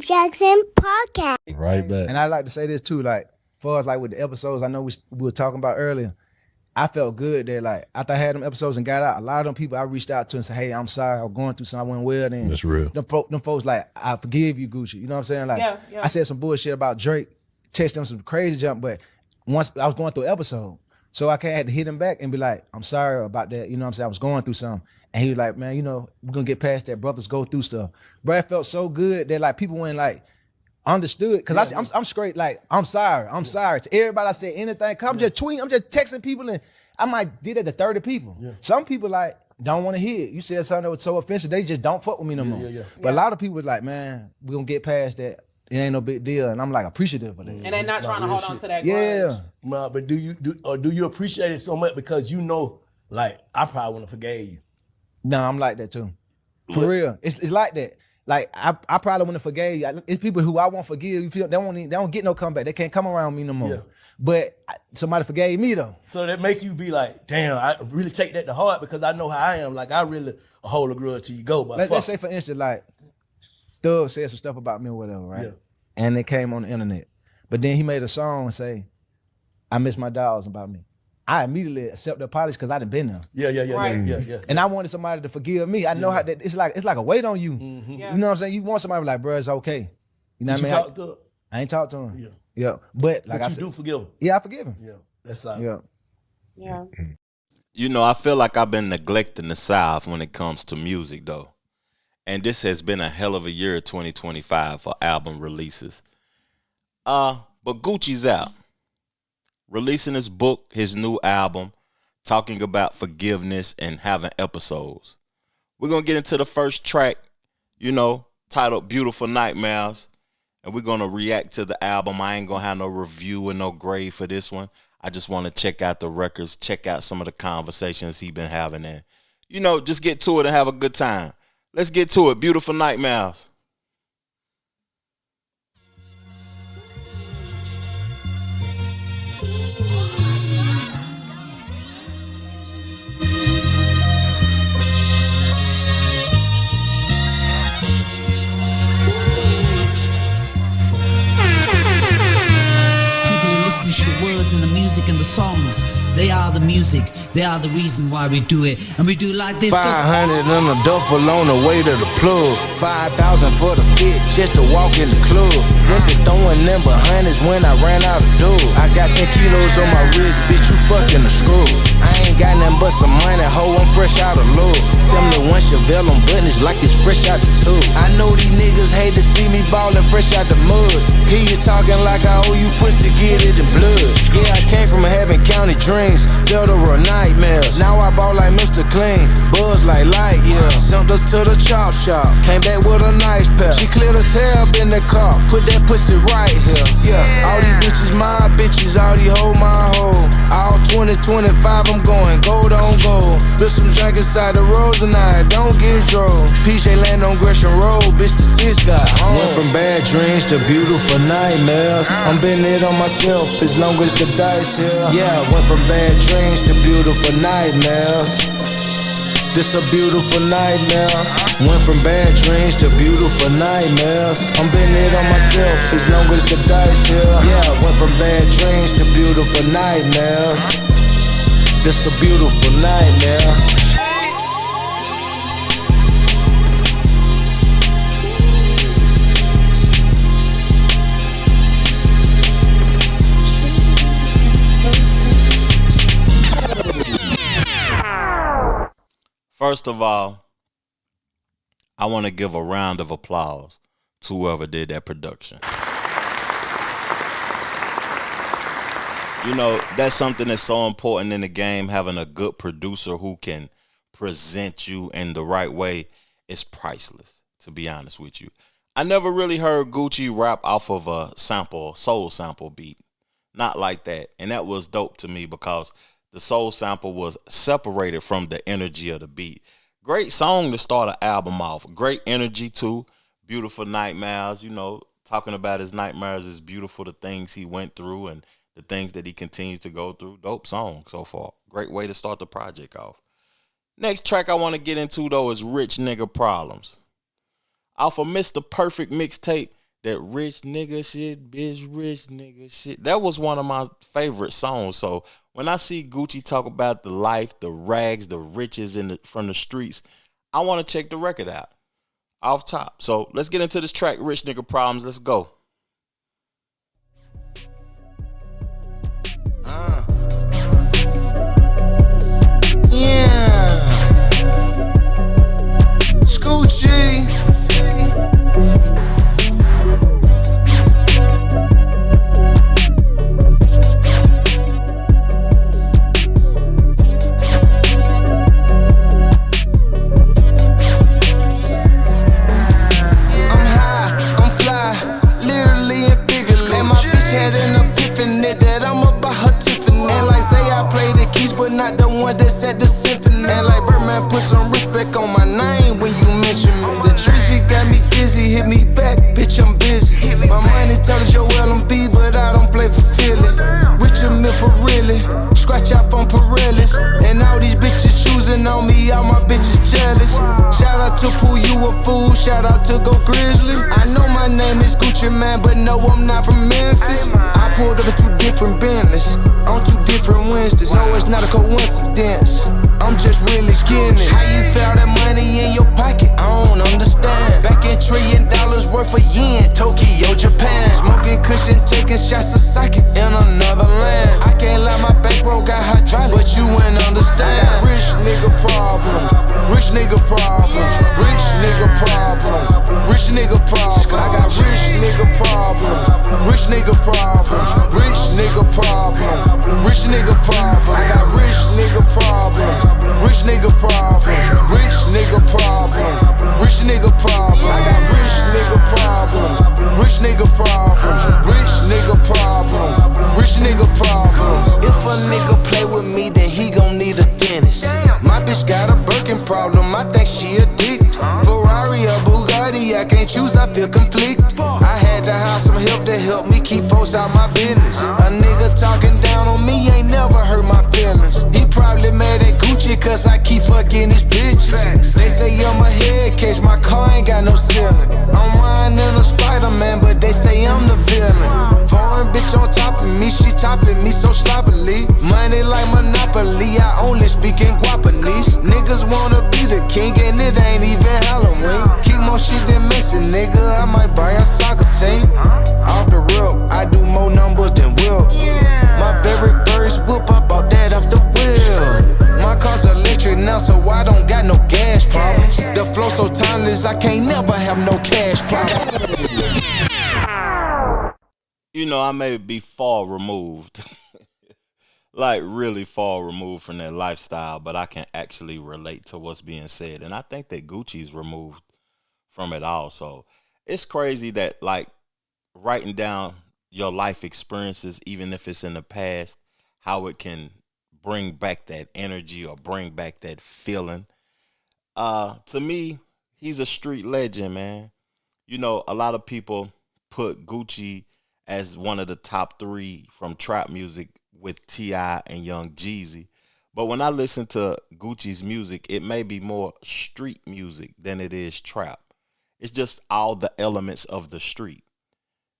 Jackson Podcast. Right back. And I like to say this too, like, far as like with the episodes, I know we were talking about earlier. I felt good that like after I had them episodes and got out, a lot of them people I reached out to and said, "Hey, I'm sorry, I'm going through something. I went well." Then that's real. Them folks like, "I forgive you, Gucci." You know what I'm saying? Like, Yeah. I said some bullshit about Drake, text them some crazy jump, but once I was going through an episode, so I had to hit him back and be like, "I'm sorry about that." You know what I'm saying? I was going through something, and he was like, "Man, you know, we're gonna get past that. Brothers go through stuff." Bro, it felt so good that like people went like. Understood, because I'm straight like I'm sorry to everybody. I said anything, cause I'm just tweeting, I'm just texting people, and I might did that to 30 people. Some people like don't want to hear it. You said something that was so offensive, they just don't fuck with me no more. But a lot of people was like, man, we gonna get past that. It ain't no big deal, and I'm like appreciative of that. And they're not trying to hold on to that grudge. Yeah, nah, but do you appreciate it so much because you know, like I probably wouldn't have forgave you. No, I'm like that too. For real, it's like that. Like I probably wouldn't have forgave you. It's people who I won't forgive. You feel they don't get no comeback. They can't come around me no more. Yeah. But somebody forgave me though. So that make you be like, damn, I really take that to heart because I know how I am. Like I really hold a grudge till you go. But Let's say for instance, like Thug said some stuff about me or whatever, right? Yeah. And it came on the internet. But then he made a song and say, "I miss my dogs" about me. I immediately accept the apology because I done been there. Yeah. And I wanted somebody to forgive me. I know how that it's like a weight on you. Mm-hmm. Yeah. You know what I'm saying? You want somebody like, bro, it's okay. You know what I mean? Talk to I ain't talked to him. Yeah. Yeah. But like but I you said, do forgive him. yeah, I forgive him. Yeah. That's how. Yeah. Yeah. You know, I feel like I've been neglecting the South when it comes to music, though. And this has been a hell of a year, 2025, for album releases. But Gucci's out. Releasing his book, his new album, talking about forgiveness and having episodes. We're going to get into the first track, you know, titled Beautiful Nightmares. And we're going to react to the album. I ain't going to have no review and no grade for this one. I just want to check out the records, check out some of the conversations he been having and, you know, just get to it and have a good time. Let's get to it. Beautiful Nightmares. To the words and the music and the songs. They are the music. They are the reason why we do it. And we do like this. 500 in a duffel on the way to the plug. 5,000 for the fit just to walk in the club. Went to throwing them hundreds when I ran out of dough. I got 10 kilos on my wrist, bitch, you fucking the screw. I ain't got nothing but some money, ho, I'm fresh out of love. 71 Chevelle on buttons like it's fresh out the tube. I know these niggas hate to see me ballin' fresh out the mud. Hear you talking like I owe you pussy, get it in blood. Yeah, I came from having county dreams, felt over nightmares. Now I ball like Mr. Clean, buzz like light, yeah. Jumped up to the chop shop, came back with a nice pair. She cleared a tab in the car, put that pussy right here. Yeah, all these bitches my bitches, all these hoes my hoe. All 2025 I'm going gold on gold. Built some drink inside the rose and I don't get drove. PJ land on Gresham Road, bitch the sis got home. Went from bad dreams to beautiful nightmares. I'm been it on myself as long as the dice here. Yeah, went from bad dreams to beautiful nightmares. This a beautiful nightmare. Went from bad dreams to beautiful nightmares. I'm been it on myself as long as the dice here. Yeah, went from bad dreams to beautiful nightmares. This a beautiful nightmare. First of all, I want to give a round of applause to whoever did that production. You know, that's something that's so important in the game. Having a good producer who can present you in the right way is priceless, to be honest with you. I never really heard Gucci rap off of a soul sample beat. Not like that. And that was dope to me because the soul sample was separated from the energy of the beat. Great song to start an album off. Great energy too. Beautiful Nightmares, you know, talking about his nightmares is beautiful, the things he went through and the things that he continued to go through. Dope song so far. Great way to start the project off. Next track I want to get into though is Rich Nigga Problems. Off of Mr. Perfect mixtape, That rich nigga shit, bitch, rich nigga shit. That was one of my favorite songs. So when I see Gucci talk about the life, the rags, the riches from the streets, I want to check the record out off top. So let's get into this track, Rich Nigga Problems. Let's go. Yeah. Scoochie. I'm high, I'm fly, literally and figuratively. And my bitch had an epiphany that I'm about her Tiffany. And like say I play the keys, but not the one that said the symphony. And like Birdman put some respect on my name when you mention me. The Drizzy got me dizzy, hit me back, bitch I'm busy. My money tell us your LMB, but I don't play for Philly. Richard Mill for really, scratch up on Pirellis. And all these bitches choosing on me, all my bitches jealous. Shout out to Pooh, you a fool, shout out to Go Grizzly. I know my name is Gucci Man, but no I'm not from Memphis. I pulled up in 2 different Bentleys, on 2 different Wednesdays. No, it's not a coincidence, I'm just really getting it. How you found that money in your pocket, I don't understand. Back in $1 trillion worth of yen, Tokyo, Japan. Smoking cushion, taking shots of sake in another land. I can't lie, my bankroll got hydraulic, but you ain't understand. I got rich nigga problems, rich nigga problems, rich nigga problems, rich nigga problems. I got rich nigga problems, rich nigga problems, rich nigga problems, rich nigga problems. I got rich nigga problems, rich nigga problems, rich nigga problems, rich nigga problems. I got rich nigga problems, rich nigga problems, rich nigga problems, rich nigga problems. If a nigga play with me, then he gon' need a dentist. My bitch got a Birkin problem, I think she addicted. Ferrari or Bugatti, I can't choose, I feel conflicted. I had to hire some help to help me keep folks out my business. A nigga talking down on me ain't never hurt my feelings. He probably mad at Gucci cause I keep fucking his bitches. They say I'm a head case, my car ain't got no ceiling. I'm riding in a Spider-Man, but they say I'm the villain. Foreign bitch on top of me, she topping me so sloppily. Money like Monopoly, I only speak in Guapanese. Niggas wanna be the king and it ain't even Halloween. Keep more shit than missing, nigga, I might buy a soccer team. Off the rip, I do more numbers than Will. My very first whip, I bought that off the wheel. My car's electric now, so I don't got no gas problems. The flow so timeless, I can't never have no cash problems. You know, I may be far removed, like really far removed from that lifestyle, but I can actually relate to what's being said. And I think that Gucci's removed from it all. So it's crazy that like writing down your life experiences, even if it's in the past, how it can bring back that energy or bring back that feeling. To me, he's a street legend, man. You know, a lot of people put Gucci as one of the top 3 from trap music with T.I. and Young Jeezy. But when I listen to Gucci's music, it may be more street music than it is trap. It's just all the elements of the street.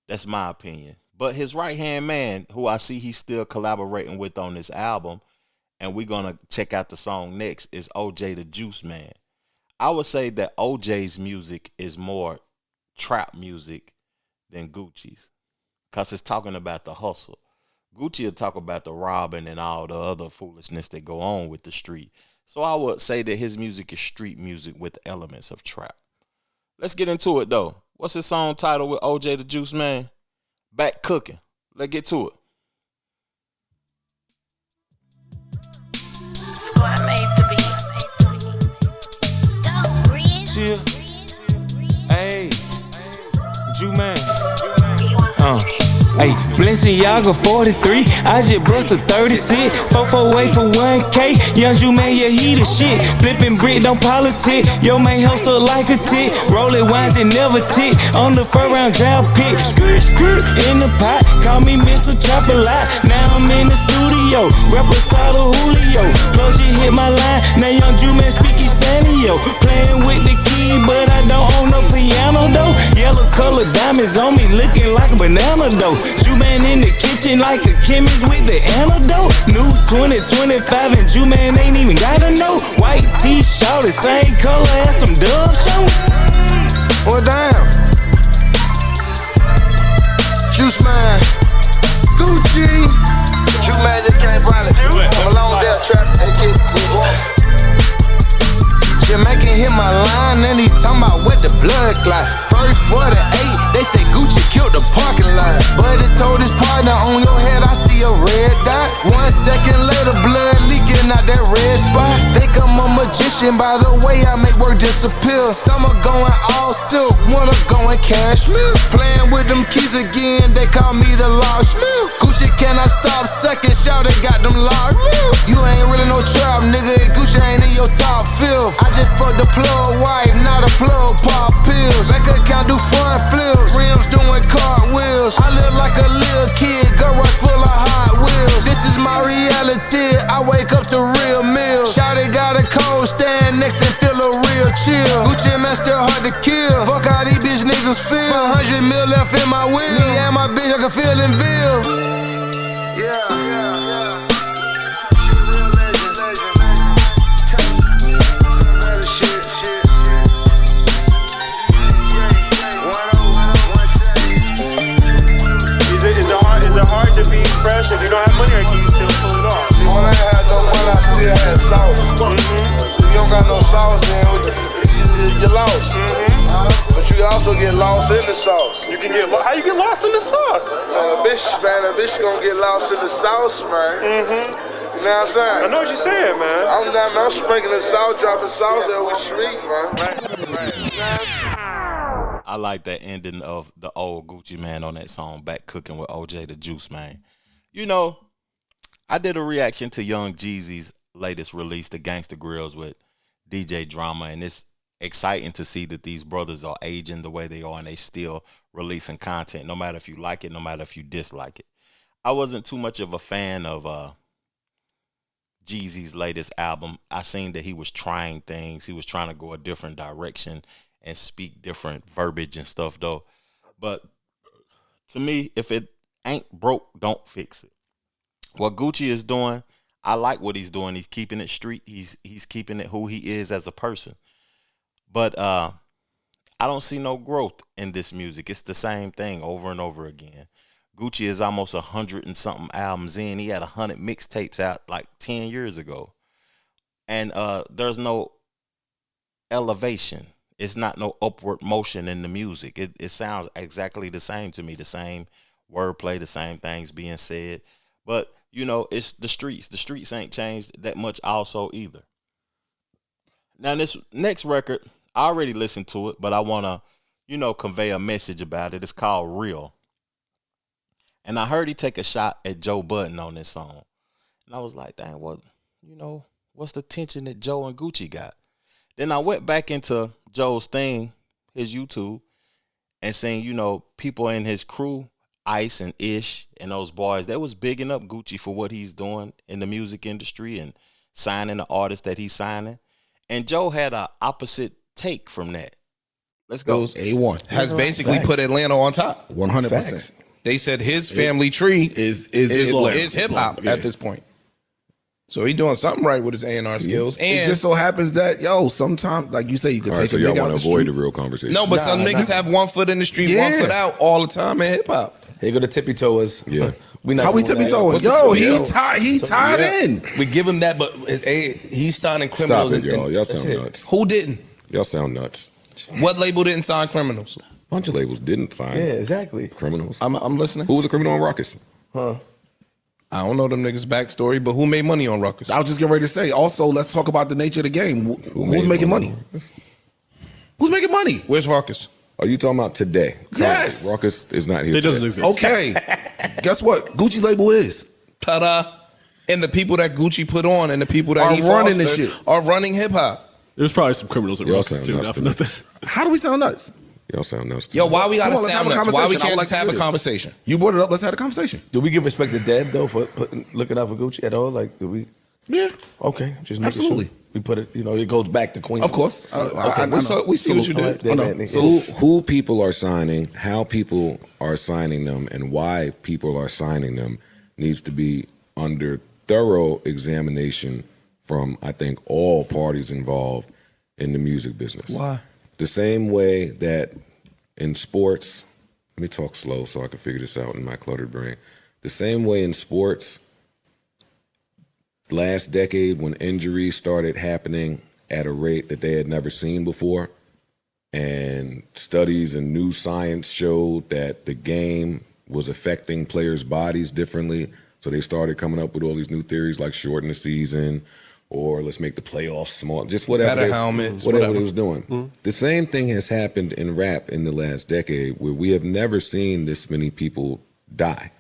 That's my opinion. But his right-hand man, who I see he's still collaborating with on this album, and we're going to check out the song next, is OJ the Juiceman. I would say that OJ's music is more trap music than Gucci's, because it's talking about the hustle. Gucci will talk about the robbing and all the other foolishness that go on with the street. So I would say that his music is street music with elements of trap. Let's get into it, though. What's his song title with OJ the Juiceman? Back Cooking. Let's get to it. Chill. Hey, Juiceman. Hey, Balenciaga 43, I just bust a 36. 448 for 1K, young Juiceman, yeah, he the shit. Flipping brick, don't politic, yo man hustle like a tick. Rolling wines and never tick, on the first round drought pick. Skirt, skirt, in the pot, call me Mr. Trap a lot. Now I'm in the studio, reposado Julio. Close you hit my line, now young Juiceman speaking Spaniel. Playing with the key, but I don't own no piano though. Yellow colored diamonds on me, looking like a banana though. Juiceman in the kitchen like a chemist with the antidote. New 2025 and Juiceman ain't even gotta know. White t-shirt, the same color as some Dove show. Well, damn. Juiceman, Gucci. Juiceman just came from I'm alone there, trap. Jamaican hit my line and he talking about what the blood clot. First for the 8, they say Gucci killed the parking lot. But it told his partner on your head I see a red dot. 1 second later, blood leaking out that red spot. Think I'm a magician by the way I make work disappear. Some are going all silk, one are going cashmere. Playing with them keys again, they call me the lost mill. Gucci cannot stop second, shout it got them locked. You ain't really no trap, nigga. Gucci ain't in your top field. I just fucked the plug wife, not a plug pop pills. Bank account do front flips, rims doing cartwheels. I live like a little kid, garage full of Hot Wheels. This is my reality, I wake up to real meals. Shawty got a cold stand next and feel a real chill. Gucci man still hard to kill, fuck how these bitch niggas feel. 100 mil left in my wheel, me and my bitch I can feel in Ville. To be fresh, if you don't have money, or can you still pull it off? When I had no money, I still had sauce. So if you don't got no sauce, then you're lost. But you also get lost in the sauce. You can get how you get lost in the sauce? Man, a bitch gonna get lost in the sauce, man. You know what I'm saying? I know what you're saying, man. I'm sprinkling the sauce, dropping sauce every street, man. I like that ending of the old Gucci Man on that song, Back Cooking with OJ the Juiceman. You know, I did a reaction to Young Jeezy's latest release, The Gangsta Grills with DJ Drama, and it's exciting to see that these brothers are aging the way they are and they still releasing content, no matter if you like it, no matter if you dislike it. I wasn't too much of a fan of Jeezy's latest album. I seen that he was trying things. He was trying to go a different direction and speak different verbiage and stuff though. But to me, if it ain't broke, don't fix it. What Gucci is doing, I like what he's doing. He's keeping it street. He's keeping it who he is as a person. But I don't see no growth in this music. It's the same thing over and over again. Gucci is almost 100 and something albums in. He had 100 mixtapes out like 10 years ago. And there's no elevation. It's not no upward motion in the music. It sounds exactly the same to me. The same wordplay, the same things being said. But, you know, it's the streets. The streets ain't changed that much also either. Now, this next record, I already listened to it, but I want to, you know, convey a message about it. It's called Real. And I heard he take a shot at Joe Budden on this song. And I was like, dang, what, you know, what's the tension that Joe and Gucci got? Then I went back into Joe's thing, his YouTube, and saying, you know, people in his crew, Ice and Ish and those boys, they was bigging up Gucci for what he's doing in the music industry and signing the artists that he's signing. And Joe had an opposite take from that. Let's go. Goes A1. Has basically put Atlanta on top. 100%. They said his family tree is hip hop at this point. So he doing something right with his A&R skills. And it just so happens that, sometimes, like you say, you could take a nigga out the street. Avoid the real conversation. No, but some niggas have 1 foot in the street, 1 foot out all the time in hip hop. Here go the tippy toes. Yeah. How we tippy toeing? He tied in. We give him that, but he's signing criminals. Stop it, y'all. Y'all sound nuts. Who didn't? Y'all sound nuts. What label didn't sign criminals? A bunch of labels didn't sign. Yeah, exactly. Criminals. I'm listening. Who was a criminal on Ruckus? I don't know them niggas' backstory, but who made money on Ruckus? I was just getting ready to say. Also, let's talk about the nature of the game. Who's making money? Who's making money? Where's Ruckus? Are you talking about today? Yes. Ruckus is not here. It doesn't exist. Okay. Guess what? Gucci label is. Ta-da. And the people that Gucci put on and the people that Are he running fostered this shit. are running hip hop. There's probably some criminals at Y'all Ruckus sound too. nuts Not for to me. nothing. How do we sound nuts? Y'all sound nuts. Yo, why we gotta Come on, let's have sound a nuts? Why we conversation. I would can't like just to have hear a this. conversation? You brought it up. Let's have a conversation. Do we give respect to Deb though for looking out for Gucci at all? Like, do we? Yeah. Okay, just making Absolutely. sure we put it. You know, it goes back to Queen. Of course. Okay, we see what you did. I know. Who people are signing, how people are signing them, and why people are signing them needs to be under thorough examination from, I think, all parties involved in the music business. Why? The same way that in sports, let me talk slow so I can figure this out in my cluttered brain. The same way in sports, last decade when injuries started happening at a rate that they had never seen before, and studies and new science showed that the game was affecting players' bodies differently, so they started coming up with all these new theories like shorten the season, or let's make the playoffs small, just whatever. Better helmets, whatever they was doing. The same thing has happened in rap in the last decade, where we have never seen this many people die.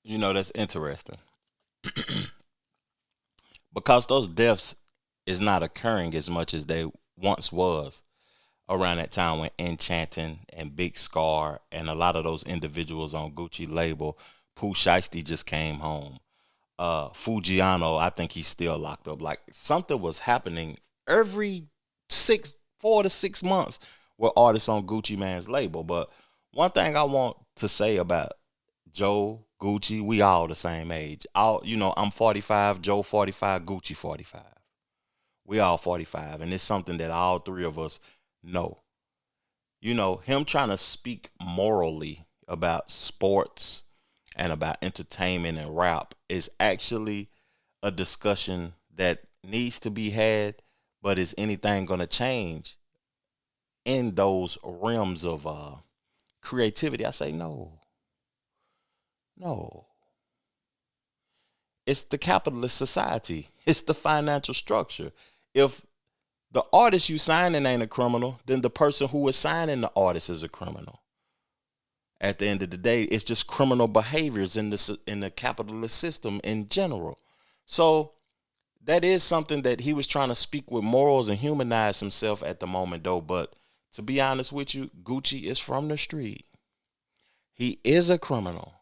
You know, that's interesting. Because those deaths is not occurring as much as they once was around that time when Enchanting and Big Scar and a lot of those individuals on Gucci label, Pooh Shiesty just came home. Fujiano, I think he's still locked up. Like, something was happening every 4 to 6 months with artists on Gucci Man's label. But one thing I want to say about Joe, Gucci, we all the same age. I'm 45, Joe 45, Gucci 45. We all 45, and it's something that all three of us know. You know, him trying to speak morally about sports and about entertainment and rap is actually a discussion that needs to be had, but is anything going to change in those realms of creativity? I say no. It's the capitalist society. It's the financial structure. If the artist you signing ain't a criminal, then the person who is signing the artist is a criminal. At the end of the day, it's just criminal behaviors in the capitalist system in general. So that is something that he was trying to speak with morals and humanize himself at the moment, though. But to be honest with you, Gucci is from the street. He is a criminal.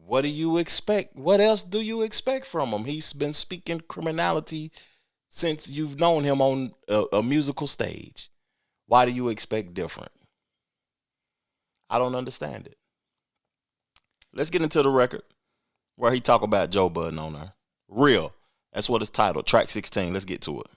What do you expect? What else do you expect from him? He's been speaking criminality since you've known him on a musical stage. Why do you expect different? I don't understand it. Let's get into the record where he talk about Joe Budden on there. Real. That's what it's titled. Track 16. Let's get to it.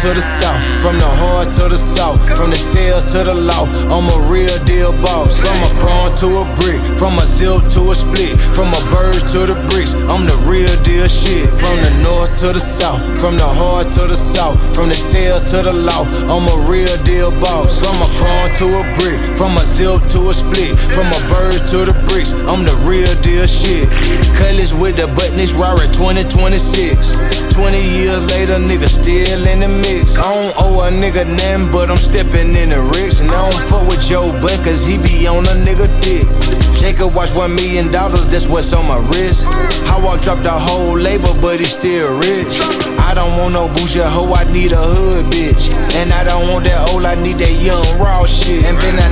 To the south, from the hard to the south, from the tails to the law, I'm a real deal boss. I'm a chrome to a brick, from a zip to a split, from a bird to the bricks, I'm the real deal shit. From the north to the south, from the hard to the south, from the tails to the law, I'm a real deal boss. I'm a chrome to a brick, from a zip to a split, from a bird to the bricks, I'm the real deal shit. Cutlass with the buttons, Rari 2026. 20 years later, nigga still in the mix. I don't owe a nigga nothing, but I'm stepping in the ricks. And I don't fuck with Joe Budden, cause he be on a nigga dick. Jacob watch $1 million, that's what's on my wrist. How I dropped the whole label, but he still rich. I don't want no bougie hoe, I need a hood bitch. And I don't want that old, I need that young raw shit. And then I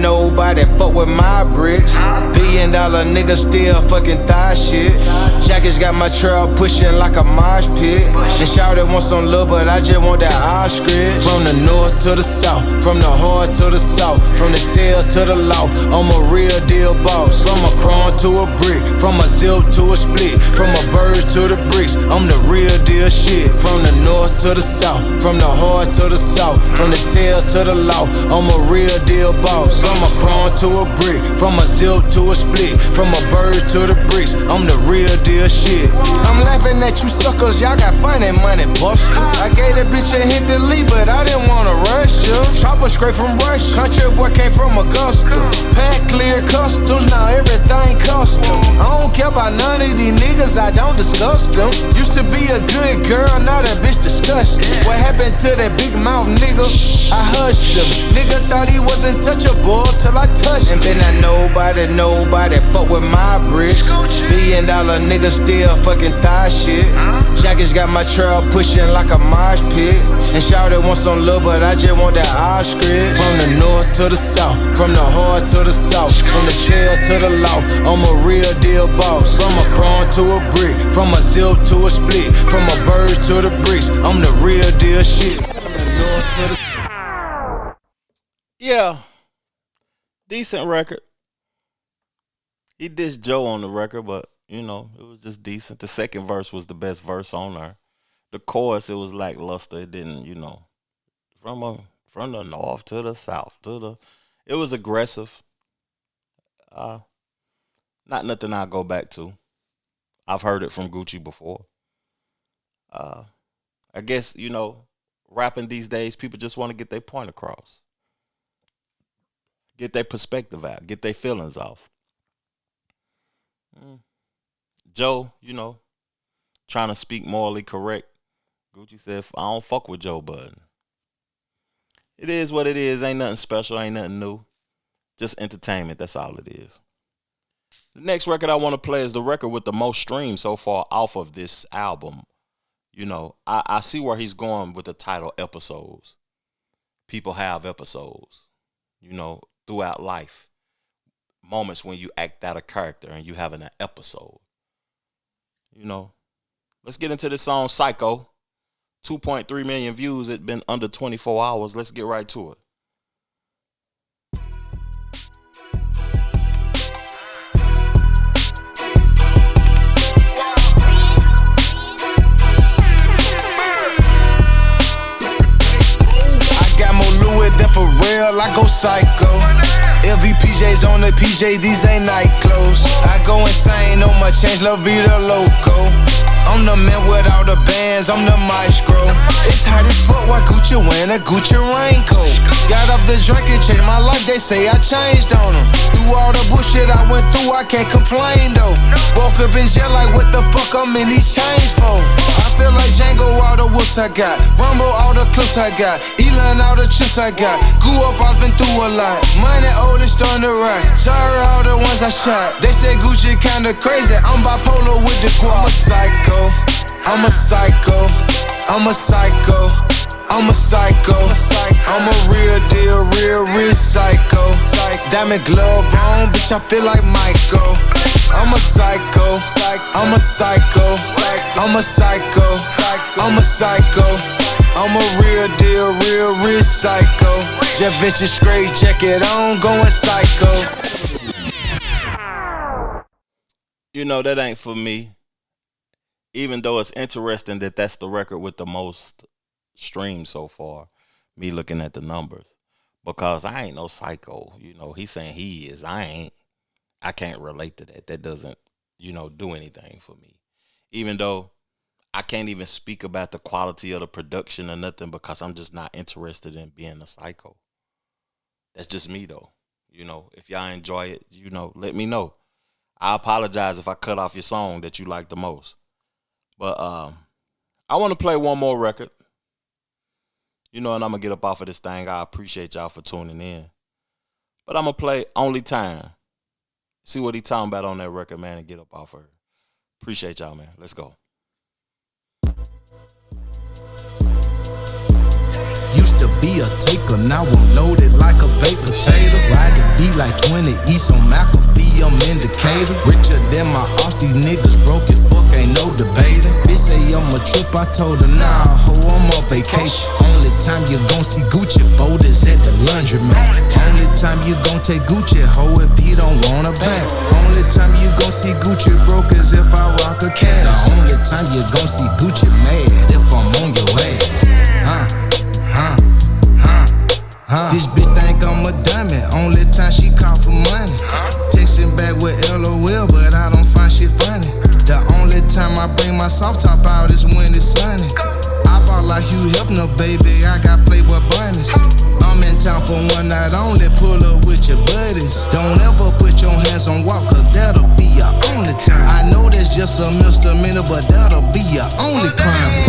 nobody fuck with my bricks. $1 billion nigga still fucking thigh shit. Jackets got my trail pushing like a mosh pit. And shout it want some love, but I just want that ostrich. From the north to the south, from the hard to the south, from the tails to the law, I'm a real deal boss. From a chrome to a brick, from a zip to a split, from a bird to the bricks, I'm the real deal shit. From the north to the south, from the hard to the south, from the tails to the law. I'm a real deal boss. From a crown to a brick, from a zip to a split, from a bird to the bricks. I'm the real deal shit. I'm laughing at you suckers, y'all got funny money buster. I gave that bitch a hint to leave, but I didn't wanna rush her. Chopper straight from Russia, country boy came from Augusta. Pack clear customs, now everything custom. I don't care about none of these niggas, I don't discuss them. Used to be a good girl, now that bitch disgusting. What happened to that big mouth nigga? I hushed him. Nigga thought he wasn't touchable till I touched him. And then I nobody fuck with my bricks. $1 billion nigga still fucking thigh shit. Jackets got my trail pushing like a mosh pit. And Shawty want some love, but I just want that Oscars. From the north to the south, from the hard to the south, from the tails to the law. I'm a real deal boss. From a crown to a brick, from a zip to a split, from a bird to the bricks. I'm the real deal shit. Yeah, decent record. He dissed Joe on the record, but you know, it was just decent. The second verse was the best verse on there. The chorus, it was lackluster. It didn't, you know, from the north to the south it was aggressive. Not nothing I'll go back to. I've heard it from Gucci before. I guess, you know, rapping these days, people just want to get their point across. Get their perspective out. Get their feelings off. Joe, you know, trying to speak morally correct. Gucci said, I don't fuck with Joe Budden. It is what it is. Ain't nothing special. Ain't nothing new. Just entertainment. That's all it is. The next record I want to play is the record with the most streams so far off of this album. You know, I see where he's going with the title Episodes. People have episodes, you know, throughout life. Moments when you act out a character and you having an episode. You know, let's get into this song, Psycho. 2.3 million views. It's been under 24 hours. Let's get right to it. For real, I go psycho. LVPJs on the PJ, these ain't night clothes. I go insane on my change, La Vida Loco. I'm the man with all the bands, I'm the maestro. It's hot as fuck, why Gucci wearing a Gucci raincoat? Got off the drink and changed my life, they say I changed on them. Through all the bullshit I went through, I can't complain though. Woke up in jail like what the fuck I'm in these chains for? I feel like Django, all the whoops I got. Rumble, all the clips I got. Elon, all the chips I got. Grew up, I've been through a lot. Money old and starting to ride. Sorry all the ones I shot. They say Gucci kinda crazy, I'm bipolar with the quad. I'm a psycho. I'm a psycho. I'm a psycho. I'm a real deal, real psycho. Diamond glove on, bitch, I feel like Michael. I'm a psycho. I'm a psycho. I'm a psycho. I'm a psycho. I'm a real deal, real psycho. Jet Venture straight jacket on, going psycho. You know, that ain't for me. Even though it's interesting that that's the record with the most streams so far, me looking at the numbers. Because I ain't no psycho. You know, he's saying he is. I can't relate to that. That doesn't, you know, do anything for me. Even though I can't even speak about the quality of the production or nothing because I'm just not interested in being a psycho. That's just me though. You know, if y'all enjoy it, you know, let me know. I apologize if I cut off your song that you like the most. But I want to play one more record. You know, and I'm going to get up off of this thing. I appreciate y'all for tuning in. But I'm going to play Only Time. See what he talking about on that record, man, and get up off of her. Appreciate y'all, man. Let's go. Used to be a taker, now I'm loaded like a baked potato. Ride the beat like 20 East on McAfee, I'm indicator. Richer than my off, these niggas broke as fuck, ain't no debating. Bitch say I'm a trip, I told her, nah, ho, I'm on vacation. Only time you gon' see Gucci folders at the laundromat. Only time you gon' take Gucci, ho, if he don't want a back. Only time you gon' see Gucci broke is if I rock a cash. The only time you gon' see Gucci mad if I'm on your ass. my soft top out, it's when it's sunny. I bought like Hugh Hefner, baby, I got Playboy bunnies. I'm in town for one night only, pull up with your buddies. Don't ever put your hands on walk, cause that'll be your only time. I know that's just a misdemeanor, but that'll be your only crime.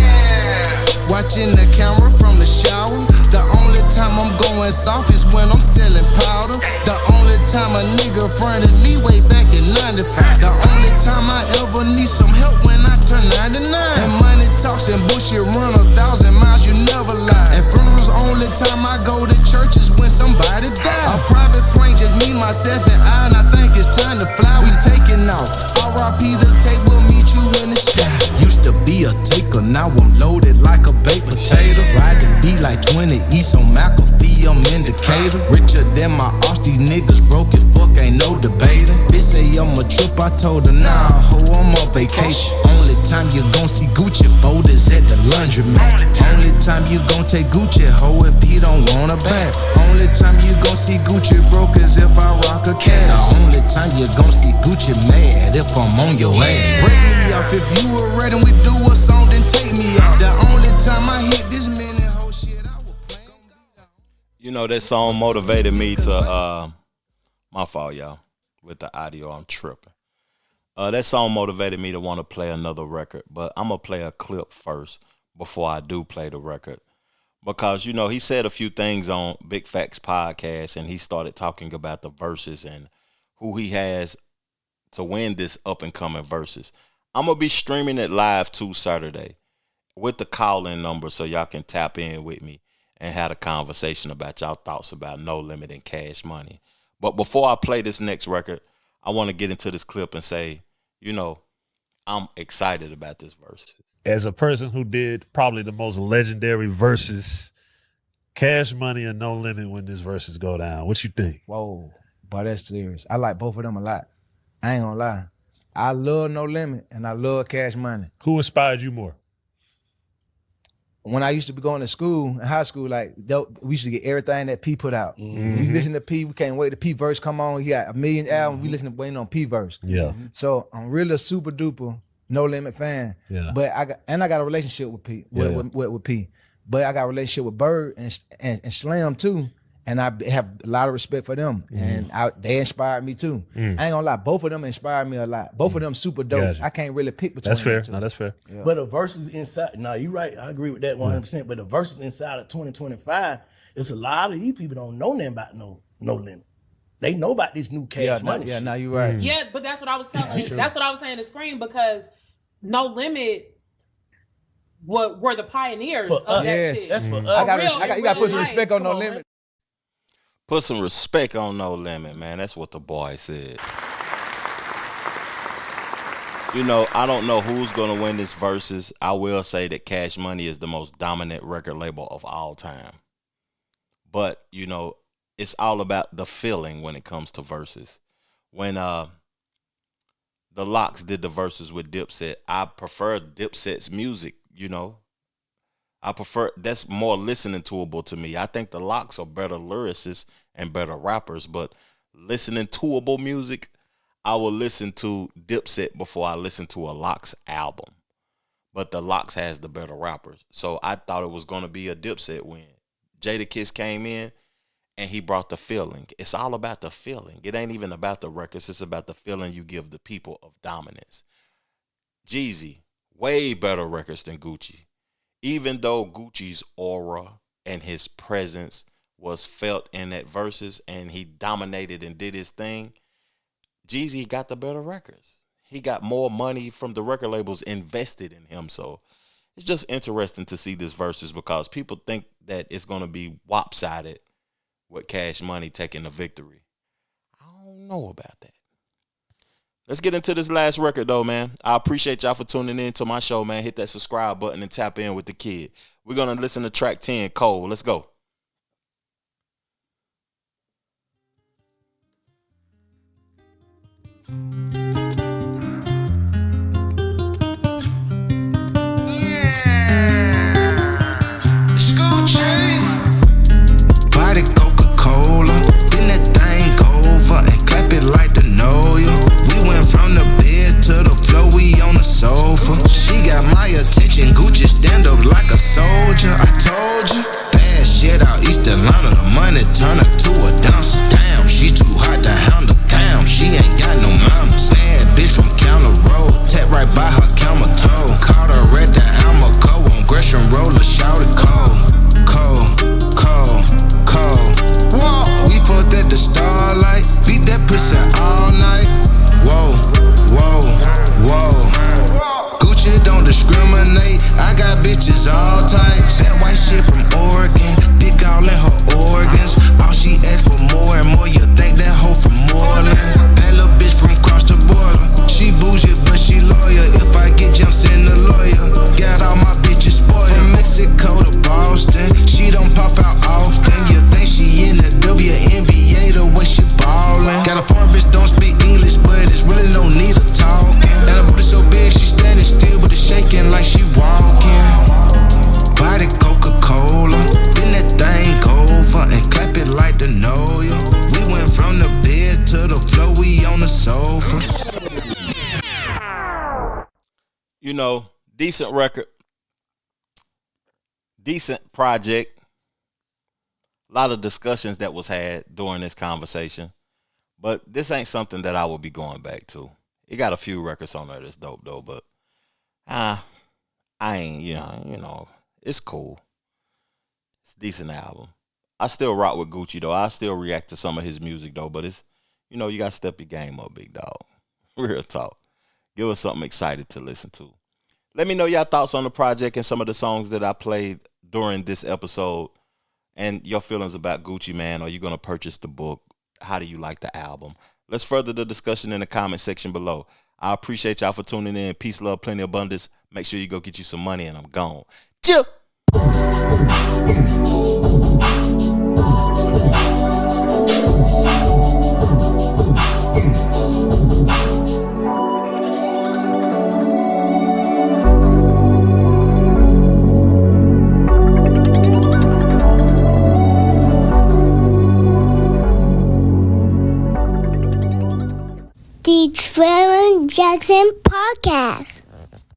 Watching the camera from the shower. The only time I'm going soft is when I'm selling powder. The only time a nigga fronted me way back in 95. The only time I ever need some help when I turn 99. And money talks and bullshit run 1,000 miles, you never lie. And funerals only time I go to church is when somebody die. A private plane just me, myself, and I think it's time to fly. We taking off. R.I.P. the tape, we'll meet you in the sky. Used to be a taker, now I'm loaded like a baked potato. Ride the beat like 20 East on McAfee, I'm in Decatur. Richer than my off, these niggas broke as fuck, ain't no debating. Bitch say I'm a trip, I told her, nah, ho, I'm on vacation. Only time you gon' see Gucci folders at the laundromat. Only time you gon' take Gucci, ho, if he don't want a bag. Only time you gon' see Gucci broke is if I rock a cash. The only time you gon' see Gucci mad if I'm on your ass. Break me off if you were ready and we do a song, then take me off. The only time I hit this minute, whole shit, I will play. You know, that song motivated me to, my fault, y'all, with the audio, I'm tripping. That song motivated me to want to play another record, but I'm going to play a clip first before I do play the record. Because, you know, he said a few things on Big Facts podcast, and he started talking about the verses and who he has to win this up-and-coming verses. I'm going to be streaming it live too Saturday with the call-in number so y'all can tap in with me and have a conversation about y'all thoughts about No Limit and Cash Money. But before I play this next record, I want to get into this clip and say, you know, I'm excited about this verse. As a person who did probably the most legendary verses, Cash Money and No Limit when this verses go down, what you think? Whoa, but that's serious. I like both of them a lot. I ain't gonna lie. I love No Limit and I love Cash Money. Who inspired you more? When I used to be going to school, in high school, like we used to get everything that P put out. We listen to P, we can't wait. The P verse come on. He got 1 million albums. We listen to waiting on P verse. Yeah. So I'm really a super duper No Limit fan. Yeah. But I got a relationship with P. With P. But I got a relationship with Bird and Slam too. And I have a lot of respect for them. And they inspired me too. I ain't gonna lie, both of them inspired me a lot. Both of them super dope. Gotcha. I can't really pick between That's fair. them two. No, that's fair. Yeah. But the verses inside, no, you're right. I agree with that 100%. But the verses inside of 2025, it's a lot of these people don't know nothing about no Limit. They know about this new Cash Money. Yeah, shit. now you're right. Yeah, but that's what I was telling you. That's what I was saying to Scream, because No Limit were the pioneers For of us. that shit. That's for us. You gotta put some respect on No Limit. Man. Put some respect on No Limit, man. That's what the boy said. You know, I don't know who's going to win this versus. I will say that Cash Money is the most dominant record label of all time. But, you know, it's all about the feeling when it comes to verses. When the Lox did the verses with Dipset, I prefer Dipset's music, you know. That's more listening toable to me. I think the Lox are better lyricists and better rappers, but listening toable music, I will listen to Dipset before I listen to a Lox album. But the Lox has the better rappers. So I thought it was going to be a Dipset win. Jadakiss came in and he brought the feeling. It's all about the feeling. It ain't even about the records. It's about the feeling you give the people of dominance. Jeezy, way better records than Gucci. Even though Gucci's aura and his presence was felt in that verses and he dominated and did his thing, Jeezy got the better records. He got more money from the record labels invested in him. So it's just interesting to see this verses because people think that it's going to be lopsided with Cash Money taking the victory. I don't know about that. Let's get into this last record, though, man. I appreciate y'all for tuning in to my show, man. Hit that subscribe button and tap in with the kid. We're going to listen to track 10, Cole. Let's go. Body Coca-Cola, bend that thing over and clap it like the know ya. We went from the bed to the floor, we on the sofa. She got you know, decent record, decent project. A lot of discussions that was had during this conversation. But this ain't something that I will be going back to. It got a few records on there that's dope though, but I ain't, you know, it's cool. It's a decent album. I still rock with Gucci though. I still react to some of his music though, but it's, you know, you gotta step your game up, big dog. Real talk. Give us something excited to listen to. Let me know your thoughts on the project and some of the songs that I played during this episode and your feelings about Gucci Man. Are you gonna purchase the book? How do you like the album? Let's further the discussion in the comment section below. I appreciate y'all for tuning in. Peace, love, plenty abundance. Make sure you go get you some money, and I'm gone. Chill. The Trevor Jackson Podcast.